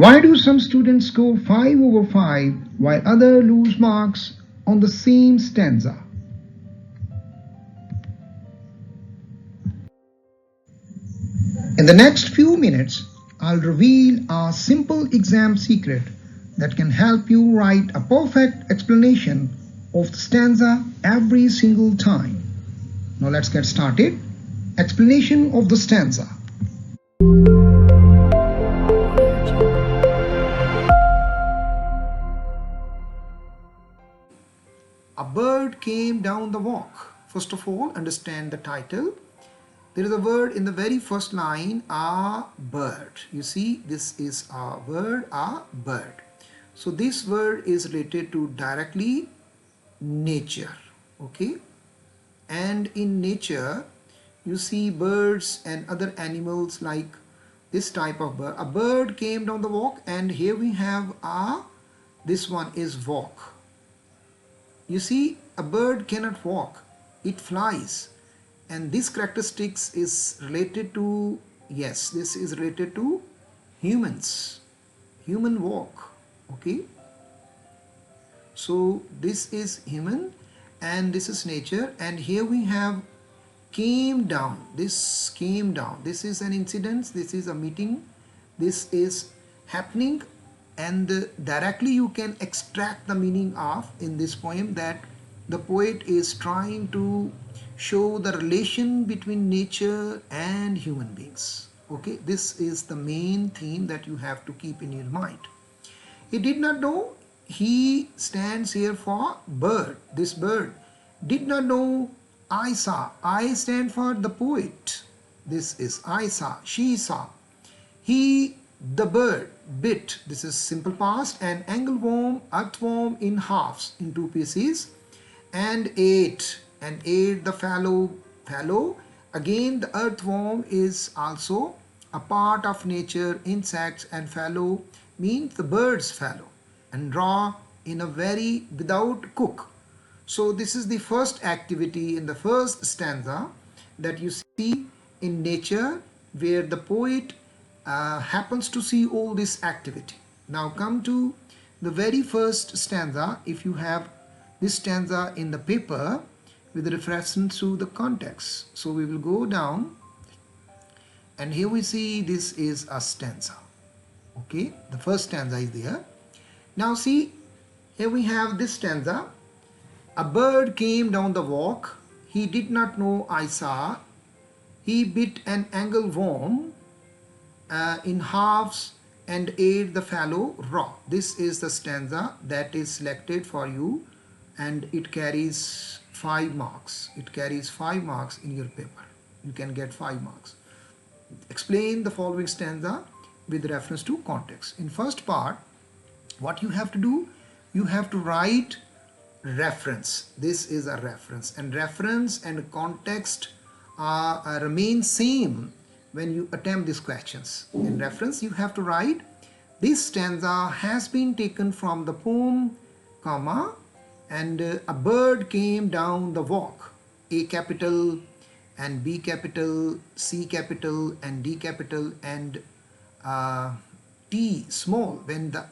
Why do some students score 5 over 5 while others lose marks on the same stanza? In the next few minutes, I'll reveal a simple exam secret that can help you write a perfect explanation of the stanza every single time. Now let's get started. Explanation of the stanza. A bird came down the walk. First of all, understand the title. There is a word in the very first line, a bird. You see, this is a word, a bird. So this word is related to directly nature, okay? And in nature, you see birds and other animals like this type of bird. A bird came down the walk, and here we have this one is walk. You see, a bird cannot walk, it flies. And this characteristics is related to, yes, this is related to humans, human walk, okay? So this is human and this is nature, and here we have came down, this came down. This is an incident, this is a meeting, this is happening, and directly you can extract the meaning of in this poem that the poet is trying to show the relation between nature and human beings. Okay, this is the main theme that you have to keep in your mind. He did not know, he stands here for bird. This bird did not know I saw. I stand for the poet. This is I saw, she saw. He, the bird, bit, this is simple past, an angleworm, earthworm in halves, in two pieces, and ate the fallow. Again, the earthworm is also a part of nature. Insects and fallow means the bird's fallow, and raw in a very without cook. So this is the first activity in the first stanza that you see in nature, where the poet happens to see all this activity. Now come to the very first stanza. If you have this stanza in the paper with reference to the context, so we will go down, and here we see this is a stanza. Okay, the first stanza is there. Now see, here we have this stanza. A bird came down the walk, he did not know I saw, he bit an angleworm in halves and ate the fallow raw. This is the stanza that is selected for you, and it carries 5 marks. It carries 5 marks in your paper. You can get 5 marks. Explain the following stanza with reference to context. In first part, what you have to do, you have to write reference. This is a reference, and reference and context remain same when you attempt these questions. In reference, you have to write, this stanza has been taken from the poem, comma, and a bird came down the walk. A capital and B capital, C capital and D capital, and T small. When the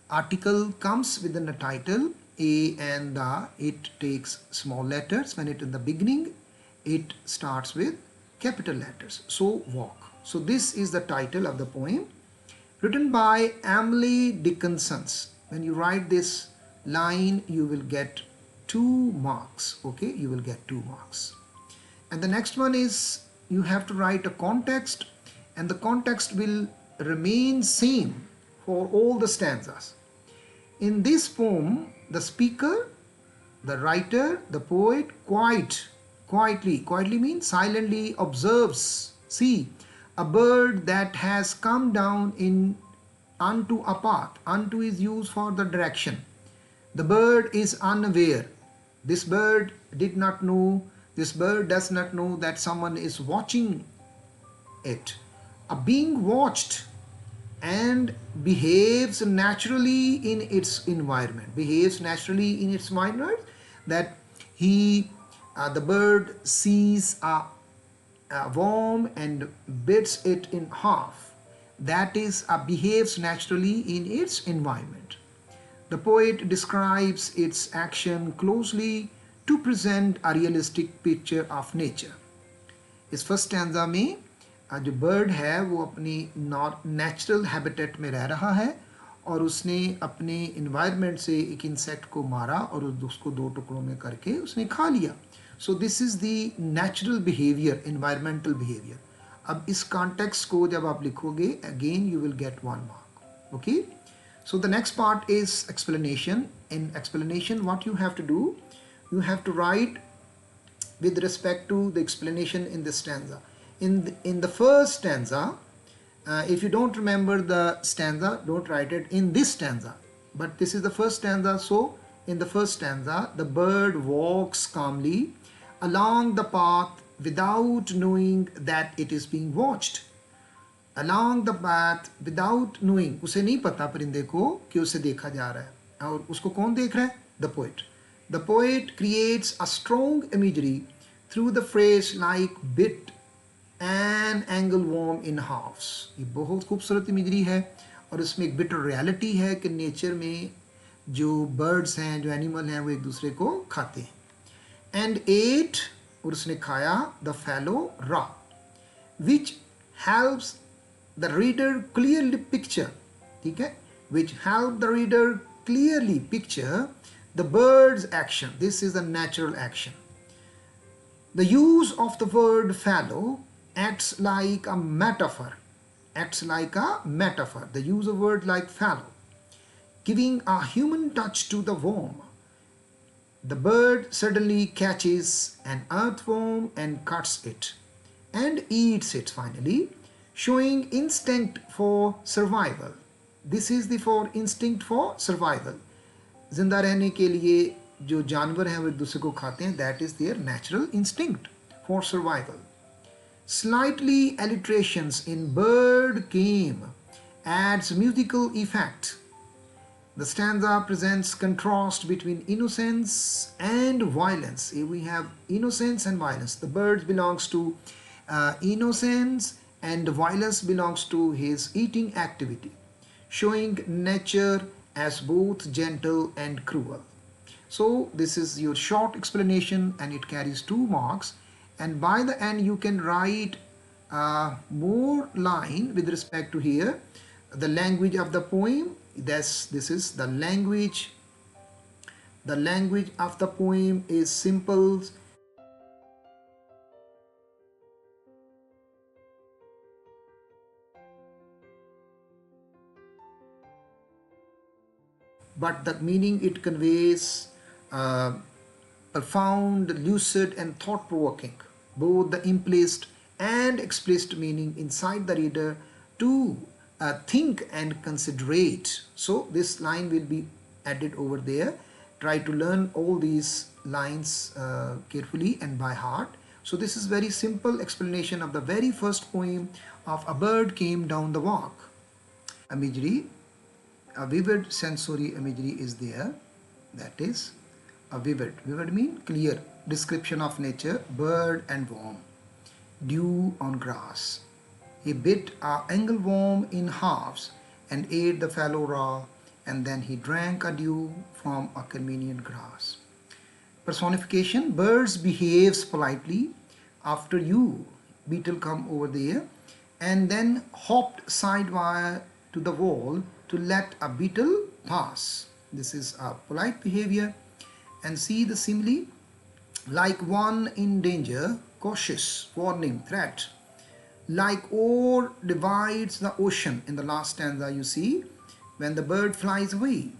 article comes within the title, A and the, it takes small letters. When it in the beginning, it starts with capital letters. So walk. So this is the title of the poem, written by Emily Dickinson. When you write this line, you will get 2 marks. Okay, you will get 2 marks. And the next one is, you have to write a context, and the context will remain same for all the stanzas. In this poem, the speaker, the writer, the poet quietly means silently observes, see, a bird that has come down unto a path. Unto is used for the direction. The bird is unaware. This bird did not know, this bird does not know that someone is watching it. A being watched and behaves naturally in its environment. That the bird sees a worm and bits it in half. that is behaves naturally in its environment. The poet describes its action closely to present a realistic picture of nature. इस first stanza में जो bird है वो अपनी natural habitat में रह रहा है और उसने अपने इन्वायरमेंट से एक इंसेक्ट को मारा और उसको दो टुकड़ों में करके उसने खा लिया. So this is the natural behaviour, environmental behaviour. अब इस कॉन्टेक्स्ट को जब आप लिखोगे again you will get 1 mark. Okay, so the next part is explanation. In explanation what you have to do, you have to write with respect to the explanation in this stanza. In the first stanza, if you don't remember the stanza, don't write it in this stanza. But this is the first stanza, so in the first stanza, the bird walks calmly along the path without knowing that it is being watched. Along the path without knowing, उसे नहीं पता परिंदे को कि उसे देखा जा रहा है. और उसको कौन देख रहा है? The poet. The poet creates a strong imagery through the phrase like bit an angleworm in halves. ये बहुत खूबसूरत इमेजरी है और इसमें एक बिटर रियलिटी है कि नेचर में जो बर्ड्स हैं, जो एनिमल हैं, वो एक दूसरे को खाते हैं. And ate, और उसने खाया, the fallow raw, which helps the reader clearly picture, ठीक है, which help the reader clearly picture the bird's action. This is a natural action. The use of the word fallow acts like a metaphor. Acts like a metaphor. The use of word like fallow, giving a human touch to the worm. The bird suddenly catches an earthworm and cuts it and eats it finally, showing instinct for survival. This is the for instinct for survival. जिंदा रहने के लिए जो जानवर हैं वो एक दूसरे को खाते हैं. That is there natural instinct for survival. Slightly alliterations in bird came adds musical effect. The stanza presents contrast between innocence and violence. Here we have innocence and violence. The bird belongs to innocence and violence belongs to his eating activity, showing nature as both gentle and cruel. So this is your short explanation and it carries 2 marks, and by the end you can write more line with respect to here the language of the poem. This is the language. The language of the poem is simple, but the meaning it conveys profound, lucid and thought-provoking, both the implicit and explicit meaning inside the reader to think and considerate. So this line will be added over there. Try to learn all these lines carefully and by heart. So this is very simple explanation of the very first poem of A Bird Came Down the Walk. Imagery. A vivid sensory imagery is there. That is a vivid. Vivid mean clear description of nature. Bird and worm. Dew on grass. He bit a angleworm in halves and ate the fallow raw, and then he drank a dew from a convenient grass. Personification. Birds behaves politely after you, beetle come over there, and then hopped sidewise to the wall to let a beetle pass. This is a polite behavior. And see the simile, like one in danger, cautious, warning, threat. Like oar divides the ocean. In the last stanza you see when the bird flies away.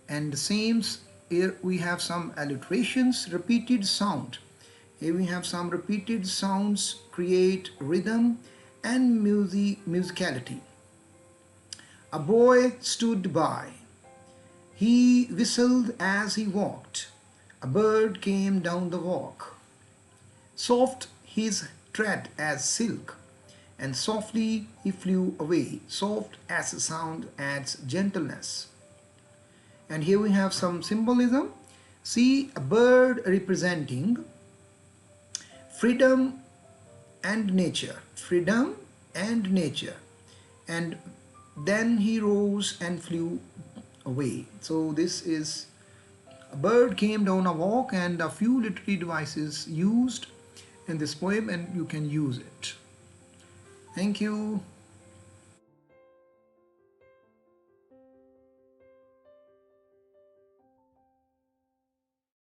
And the same, here we have some alliterations, repeated sound. Here we have some repeated sounds create rhythm and musicality. A boy stood by. He whistled as he walked. A bird came down the walk. Soft his tread as silk, and softly he flew away. Soft as a sound adds gentleness. And here we have some symbolism. See a bird representing freedom and nature. Freedom and nature. and then he rose and flew away. So this is a bird came down a walk, and a few literary devices used in this poem, and you can use it. Thank you.